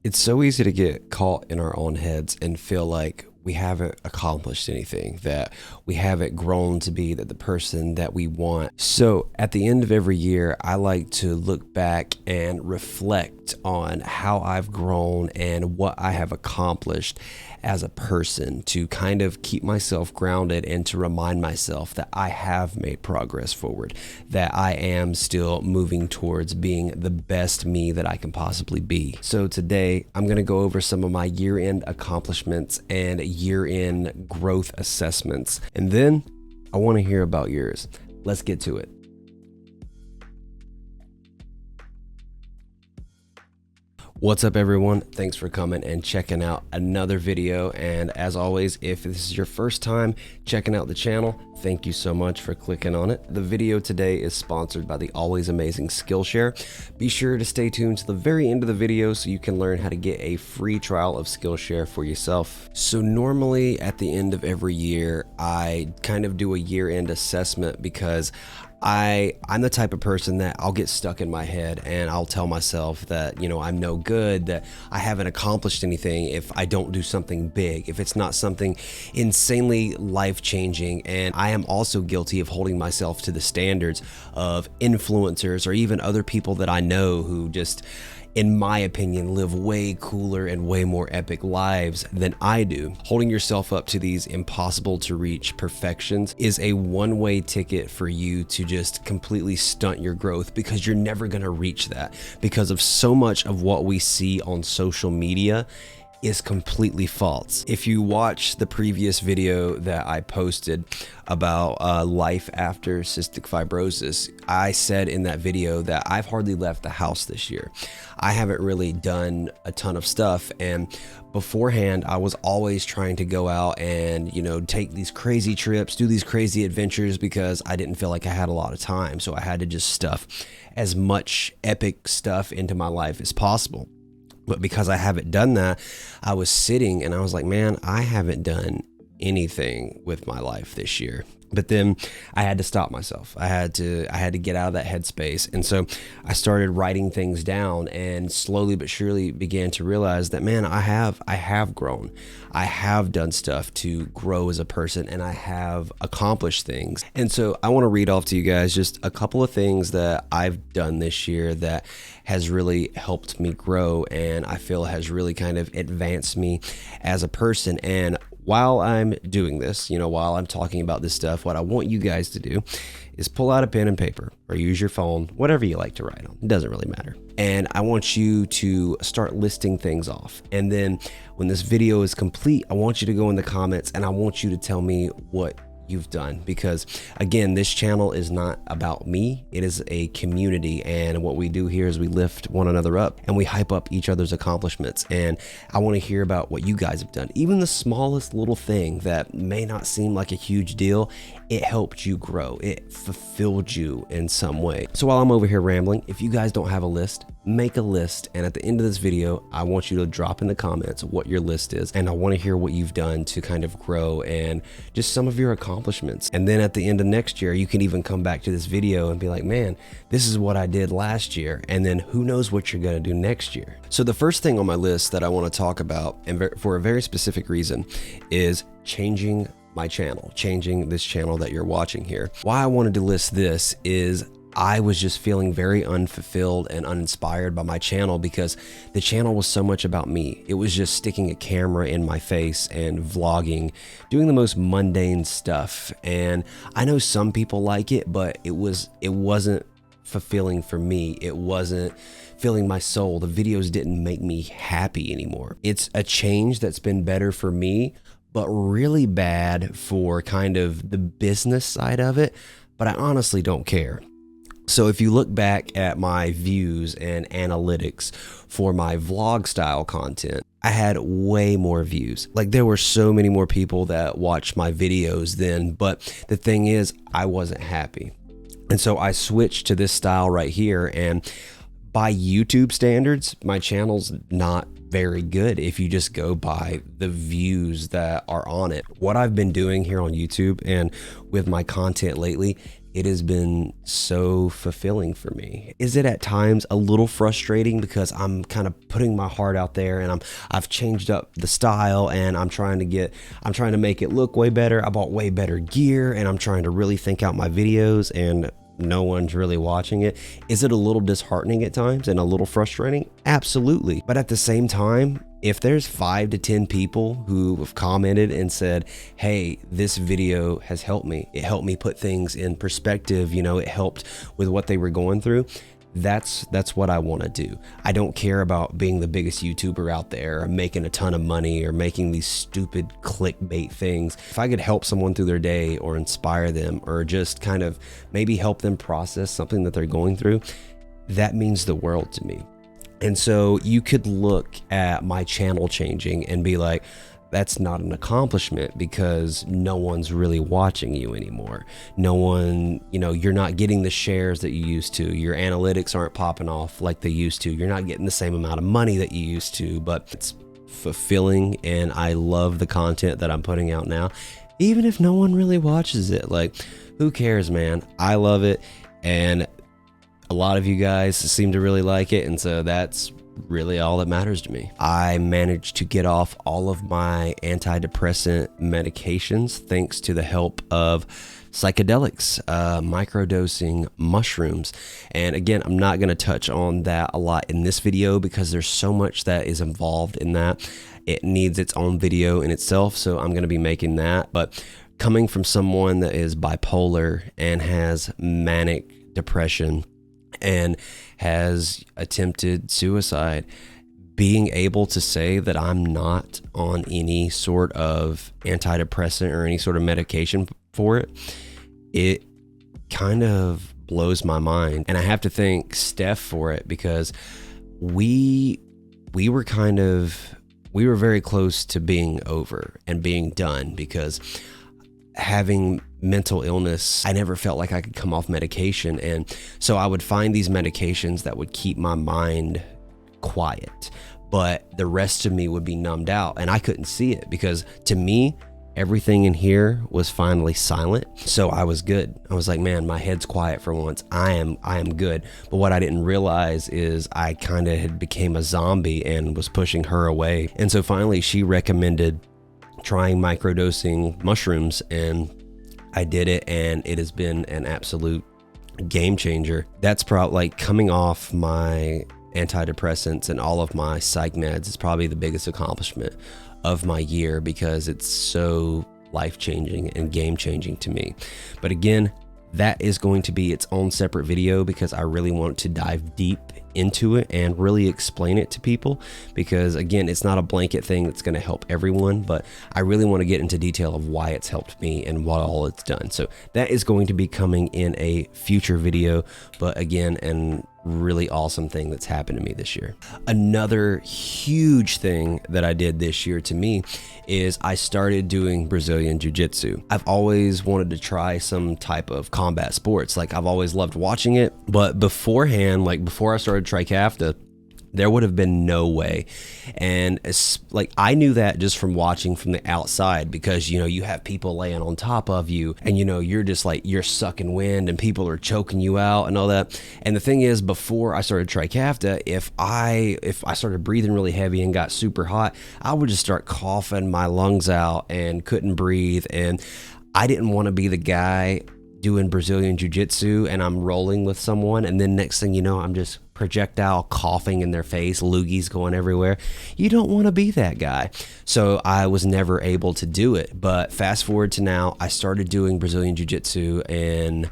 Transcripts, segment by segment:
It's so easy to get caught in our own heads and feel like we haven't accomplished anything, that we haven't grown to be the person that we want. So at the end of every year, I like to look back and reflect on how I've grown and what I have accomplished as a person, to kind of keep myself grounded and to remind myself that I have made progress forward, that I am still moving towards being the best me that I can possibly be. So today I'm going to go over some of my year-end accomplishments and year-end growth assessments, and then I want to hear about yours. Let's get to it. What's up, everyone? Thanks for coming and checking out another video. And as always, if this is your first time checking out the channel, thank you so much for clicking on it. The video today is sponsored by the always amazing Skillshare. Be sure to stay tuned to the very end of the video so you can learn how to get a free trial of Skillshare for yourself. So normally at the end of every year, I kind of do a year-end assessment because I'm the type of person that I'll get stuck in my head and I'll tell myself that, I'm no good, that I haven't accomplished anything if I don't do something big, if it's not something insanely life-changing. And I am also guilty of holding myself to the standards of influencers or even other people that I know who just, in my opinion, live way cooler and way more epic lives than I do. Holding yourself up to these impossible to reach perfections is a one-way ticket for you to just completely stunt your growth, because you're never going to reach that, because of so much of what we see on social media is completely false. If you watch the previous video that I posted about life after cystic fibrosis, I said in that video that I've hardly left the house this year. I haven't really done a ton of stuff, and beforehand I was always trying to go out and take these crazy trips, do these crazy adventures, because I didn't feel like I had a lot of time. So I had to just stuff as much epic stuff into my life as possible. But because I haven't done that, I was sitting and I was like, man, I haven't done anything with my life this year. But then I had to stop myself. I had to get out of that headspace. And so I started writing things down and slowly but surely began to realize that, man, I have grown. I have done stuff to grow as a person, and I have accomplished things. And so I want to read off to you guys just a couple of things that I've done this year that has really helped me grow, and I feel has really kind of advanced me as a person. And while I'm doing this, while I'm talking about this stuff, what I want you guys to do is pull out a pen and paper or use your phone, whatever you like to write on. It doesn't really matter. And I want you to start listing things off. And then when this video is complete, I want you to go in the comments and I want you to tell me what you've done, because again, this channel is not about me. It is a community, and what we do here is we lift one another up and we hype up each other's accomplishments. And I want to hear about what you guys have done. Even the smallest little thing that may not seem like a huge deal, it helped you grow, it fulfilled you in some way. So while I'm over here rambling, if you guys don't have a list, make a list, and at the end of this video I want you to drop in the comments what your list is, and I want to hear what you've done to kind of grow and just some of your accomplishments. And then at the end of next year, you can even come back to this video and be like, man, this is what I did last year, and then who knows what you're going to do next year. So the first thing on my list that I want to talk about, and for a very specific reason, is changing my channel, changing this channel that you're watching here. Why I wanted to list this is I was just feeling very unfulfilled and uninspired by my channel, because the channel was so much about me. It was just sticking a camera in my face and vlogging, doing the most mundane stuff. And I know some people like it, but it wasn't fulfilling for me. It wasn't filling my soul. The videos didn't make me happy anymore. It's a change that's been better for me, but really bad for kind of the business side of it. But I honestly don't care. So if you look back at my views and analytics for my vlog style content, I had way more views. Like, there were so many more people that watched my videos then, but the thing is, I wasn't happy. And so I switched to this style right here, and by YouTube standards, my channel's not very good if you just go by the views that are on it. What I've been doing here on YouTube and with my content lately it has been so fulfilling for me. Is it at times a little frustrating because I'm kind of putting my heart out there and I've changed up the style and I'm trying to make it look way better. I bought way better gear and I'm trying to really think out my videos and no one's really watching it. Is it a little disheartening at times and a little frustrating? Absolutely. But at the same time, if there's 5 to 10 people who have commented and said, hey, this video has helped me, it helped me put things in perspective, you know, it helped with what they were going through, that's what I want to do. I don't care about being the biggest YouTuber out there or making a ton of money or making these stupid clickbait things. If I could help someone through their day or inspire them or just kind of maybe help them process something that they're going through, that means the world to me. And so you could look at my channel changing and be like, that's not an accomplishment because no one's really watching you anymore. No one, you know, you're not getting the shares that you used to. Your analytics aren't popping off like they used to. You're not getting the same amount of money that you used to, but it's fulfilling and I love the content that I'm putting out now. Even if no one really watches it, like, who cares, man? I love it. And a lot of you guys seem to really like it, and so that's really all that matters to me. I managed to get off all of my antidepressant medications thanks to the help of psychedelics, microdosing mushrooms. And again, I'm not going to touch on that a lot in this video because there's so much that is involved in that. It needs its own video in itself, so I'm going to be making that. But coming from someone that is bipolar and has manic depression and has attempted suicide, being able to say that I'm not on any sort of antidepressant or any sort of medication for it, it kind of blows my mind. And I have to thank Steph for it because we were very close to being over and being done because having mental illness, I never felt like I could come off medication. And so I would find these medications that would keep my mind quiet, but the rest of me would be numbed out and I couldn't see it because to me, everything in here was finally silent. So I was good. I was like, man, my head's quiet for once. I am good. But what I didn't realize is I kind of had became a zombie and was pushing her away. And so finally she recommended trying microdosing mushrooms and I did it and it has been an absolute game changer. That's probably like coming off my antidepressants and all of my psych meds is probably the biggest accomplishment of my year because it's so life-changing and game-changing to me. But again, that is going to be its own separate video because I really want to dive deep into it and really explain it to people because again, it's not a blanket thing that's going to help everyone, but I really want to get into detail of why it's helped me and what all it's done. So that is going to be coming in a future video, but again, and really awesome thing that's happened to me this year. Another huge thing that I did this year to me is I started doing Brazilian Jiu Jitsu. I've always wanted to try some type of combat sports. Like I've always loved watching it, but beforehand, like before I started Trikafta, there would have been no way. And it's like I knew that just from watching from the outside because, you know, you have people laying on top of you and, you know, you're just like you're sucking wind and people are choking you out and all that. And the thing is, before I started Trikafta, if I started breathing really heavy and got super hot, I would just start coughing my lungs out and couldn't breathe. And I didn't want to be the guy doing Brazilian Jiu-Jitsu and I'm rolling with someone and then next thing you know, I'm just projectile coughing in their face, loogies going everywhere. You don't want to be that guy. So I was never able to do it. But fast forward to now, I started doing Brazilian Jiu-Jitsu in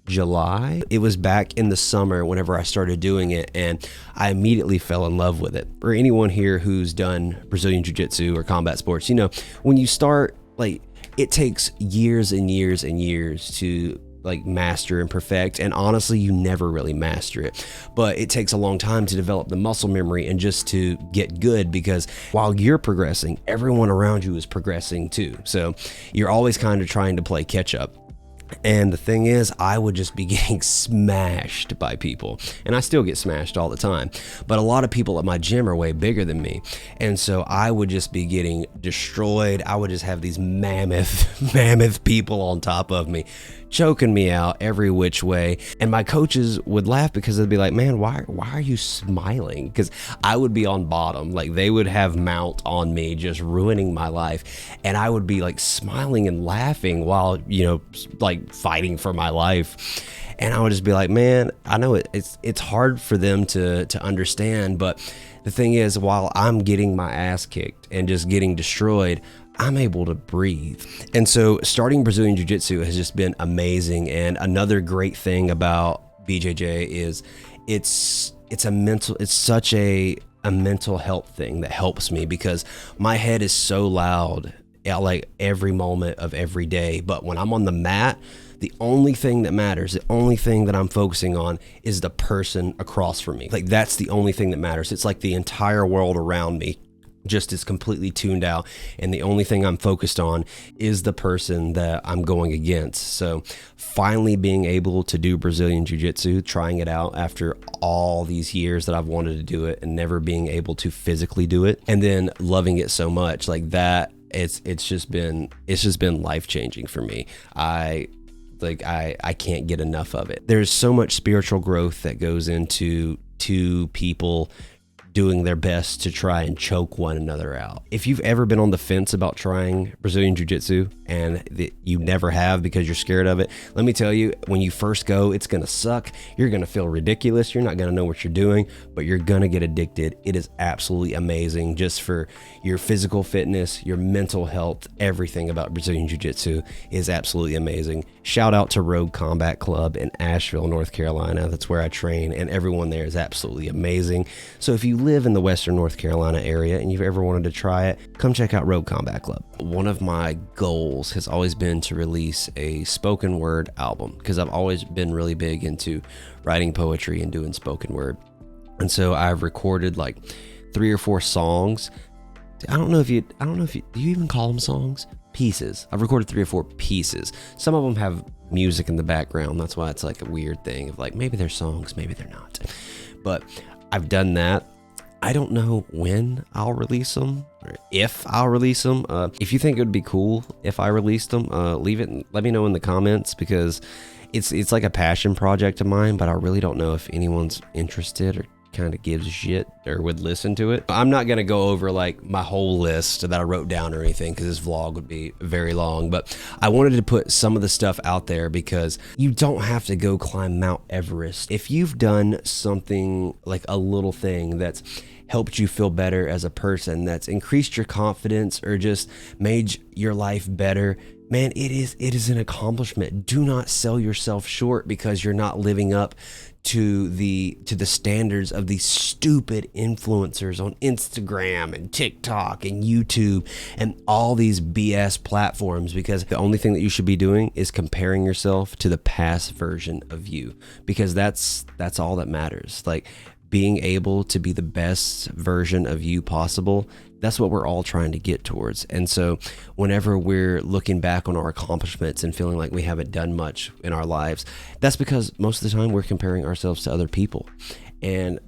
July. It was back in the summer whenever I started doing it and I immediately fell in love with it. For anyone here who's done Brazilian Jiu-Jitsu or combat sports, you know, when you start, like, it takes years and years and years to like master and perfect, and honestly you never really master it, but it takes a long time to develop the muscle memory and just to get good because while you're progressing, everyone around you is progressing too, so you're always kind of trying to play catch up. And the thing is, I would just be getting smashed by people, and I still get smashed all the time, but a lot of people at my gym are way bigger than me, and so I would just be getting destroyed. I would just have these mammoth people on top of me choking me out every which way. And my coaches would laugh because they'd be like, man, why are you smiling? Because I would be on bottom. Like, they would have mount on me, just ruining my life. And I would be like smiling and laughing while, you know, like fighting for my life. And I would just be like, man, I know it's hard for them to understand, but the thing is, while I'm getting my ass kicked and just getting destroyed, I'm able to breathe. And so starting Brazilian Jiu Jitsu has just been amazing. And another great thing about BJJ is it's such a mental health thing that helps me, because my head is so loud at like every moment of every day. But when I'm on the mat, the only thing that matters, the only thing that I'm focusing on is the person across from me. Like, that's the only thing that matters. It's like the entire world around me just is completely tuned out, and the only thing I'm focused on is the person that I'm going against. So finally being able to do Brazilian Jiu-Jitsu, trying it out after all these years that I've wanted to do it and never being able to physically do it, and then loving it so much like that, it's just been life-changing for me. I can't get enough of it. There's so much spiritual growth that goes into two people doing their best to try and choke one another out. If you've ever been on the fence about trying Brazilian Jiu-Jitsu and you never have because you're scared of it, let me tell you, when you first go, it's gonna suck. You're gonna feel ridiculous. You're not gonna know what you're doing, but you're gonna get addicted. It is absolutely amazing, just for your physical fitness, your mental health. Everything about Brazilian Jiu-Jitsu is absolutely amazing. Shout out to Rogue Combat Club in Asheville, North Carolina. That's where I train, and everyone there is absolutely amazing. So if you live in the Western North Carolina area and you've ever wanted to try it, come check out Rogue Combat Club. One of my goals has always been to release a spoken word album, because I've always been really big into writing poetry and doing spoken word. And so I've recorded like 3 or 4 songs. I don't know if you do you even call them songs? Pieces. I've recorded 3 or 4 pieces. Some of them have music in the background. That's why it's like a weird thing of like, maybe they're songs, maybe they're not. But I've done that. I don't know when I'll release them, or if I'll release them. If you think it would be cool if I released them, leave it and let me know in the comments, because it's like a passion project of mine, but I really don't know if anyone's interested or kind of gives a shit or would listen to it. I'm not gonna go over like my whole list that I wrote down or anything, because this vlog would be very long, but I wanted to put some of the stuff out there because you don't have to go climb Mount Everest. If you've done something, like a little thing that's helped you feel better as a person, that's increased your confidence or just made your life better, man, it is an accomplishment. Do not sell yourself short because you're not living up to the standards of these stupid influencers on Instagram and TikTok and YouTube and all these BS platforms, because the only thing that you should be doing is comparing yourself to the past version of you, because that's all that matters. Like, being able to be the best version of you possible, that's what we're all trying to get towards. And so whenever we're looking back on our accomplishments and feeling like we haven't done much in our lives, that's because most of the time we're comparing ourselves to other people. And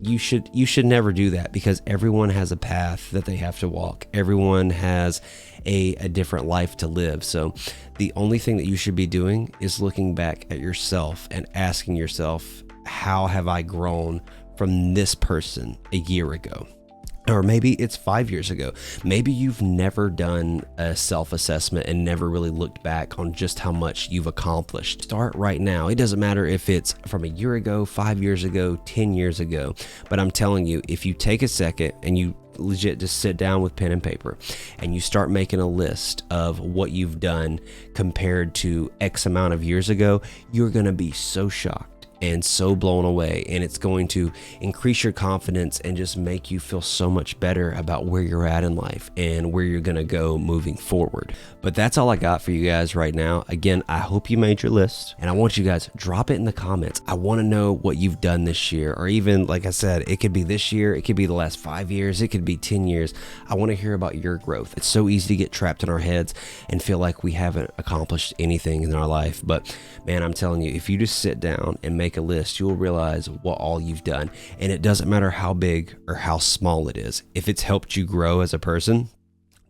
you should never do that, because everyone has a path that they have to walk. Everyone has a different life to live. So the only thing that you should be doing is looking back at yourself and asking yourself, how have I grown from this person a year ago? Or maybe it's 5 years ago. Maybe you've never done a self-assessment and never really looked back on just how much you've accomplished. Start right now. It doesn't matter if it's from a year ago, 5 years ago, 10 years ago. But I'm telling you, if you take a second and you legit just sit down with pen and paper and you start making a list of what you've done compared to X amount of years ago, you're going to be so shocked and so blown away, and it's going to increase your confidence and just make you feel so much better about where you're at in life and where you're gonna go moving forward. But that's all I got for you guys right now. Again, I hope you made your list, and I want you guys, drop it in the comments. I want to know what you've done this year, or even, like I said, it could be this year, it could be the last 5 years, it could be 10 years. I want to hear about your growth. It's so easy to get trapped in our heads and feel like we haven't accomplished anything in our life. But man, I'm telling you, if you just sit down and make a list, you'll realize what all you've done. And it doesn't matter how big or how small it is. If it's helped you grow as a person,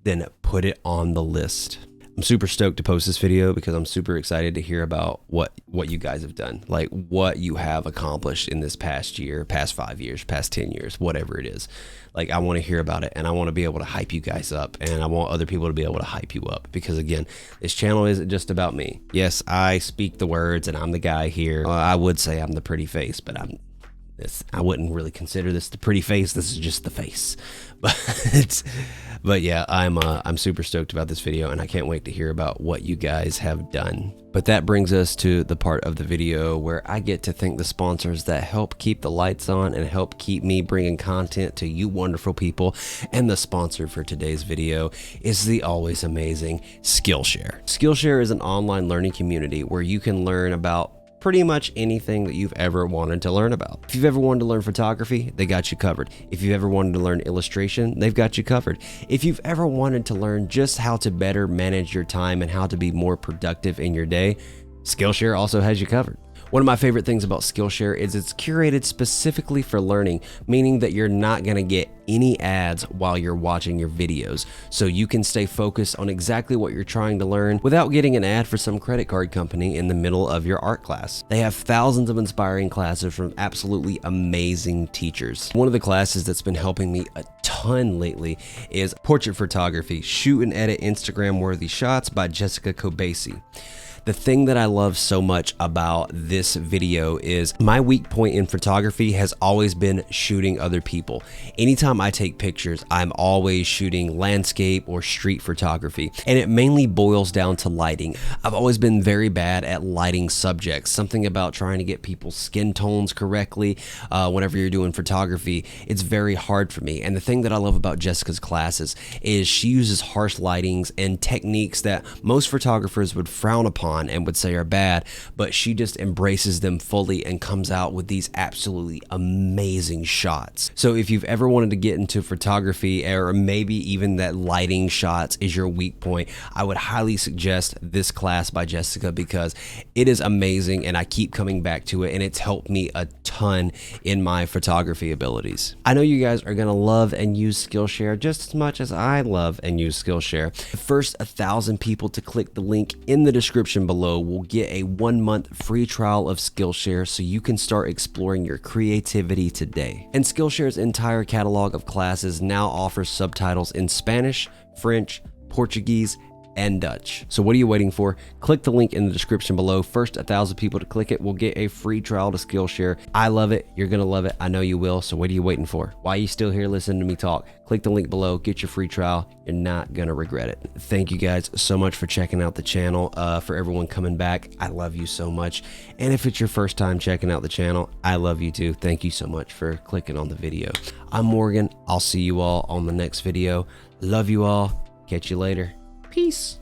then put it on the list. I'm super stoked to post this video because I'm super excited to hear about what you guys have done, like what you have accomplished in this past year, past 5 years, past 10 years, whatever it is. Like, I want to hear about it, and I want to be able to hype you guys up, and I want other people to be able to hype you up, because again, this channel isn't just about me. Yes, I speak the words and I'm the guy here. I would say I'm the pretty face, but I wouldn't really consider this the pretty face. This is just the face. But yeah, I'm super stoked about this video, and I can't wait to hear about what you guys have done. But that brings us to the part of the video where I get to thank the sponsors that help keep the lights on and help keep me bringing content to you wonderful people. And the sponsor for today's video is the always amazing Skillshare. Skillshare is an online learning community where you can learn about pretty much anything that you've ever wanted to learn about. If you've ever wanted to learn photography, they got you covered. If you've ever wanted to learn illustration, they've got you covered. If you've ever wanted to learn just how to better manage your time and how to be more productive in your day, Skillshare also has you covered. One of my favorite things about Skillshare is it's curated specifically for learning, meaning that you're not going to get any ads while you're watching your videos. So you can stay focused on exactly what you're trying to learn without getting an ad for some credit card company in the middle of your art class. They have thousands of inspiring classes from absolutely amazing teachers. One of the classes that's been helping me a ton lately is Portrait Photography, Shoot and Edit Instagram Worthy Shots by Jessica Kobasi. The thing that I love so much about this video is my weak point in photography has always been shooting other people. Anytime I take pictures, I'm always shooting landscape or street photography, and it mainly boils down to lighting. I've always been very bad at lighting subjects, something about trying to get people's skin tones correctly. Whenever you're doing photography, it's very hard for me. And the thing that I love about Jessica's classes is she uses harsh lightings and techniques that most photographers would frown upon and would say are bad, but she just embraces them fully and comes out with these absolutely amazing shots. So if you've ever wanted to get into photography, or maybe even that lighting shots is your weak point, I would highly suggest this class by Jessica because it is amazing, and I keep coming back to it, and it's helped me a ton in my photography abilities. I know you guys are gonna love and use Skillshare just as much as I love and use Skillshare. The first 1,000 people to click the link in the description below will get a 1-month free trial of Skillshare, so you can start exploring your creativity today. And Skillshare's entire catalog of classes now offers subtitles in Spanish, French, Portuguese, and Dutch. So what are you waiting for? Click the link in the description below. First 1,000 people to click it will get a free trial to Skillshare. I love it. You're gonna love it. I know you will. So what are you waiting for? Why are you still here listening to me talk? Click the link below. Get your free trial. You're not gonna regret it. Thank you guys so much for checking out the channel. For everyone coming back, I love you so much. And if it's your first time checking out the channel, I love you too. Thank you so much for clicking on the video. I'm Morgan. I'll see you all on the next video. Love you all. Catch you later. Peace.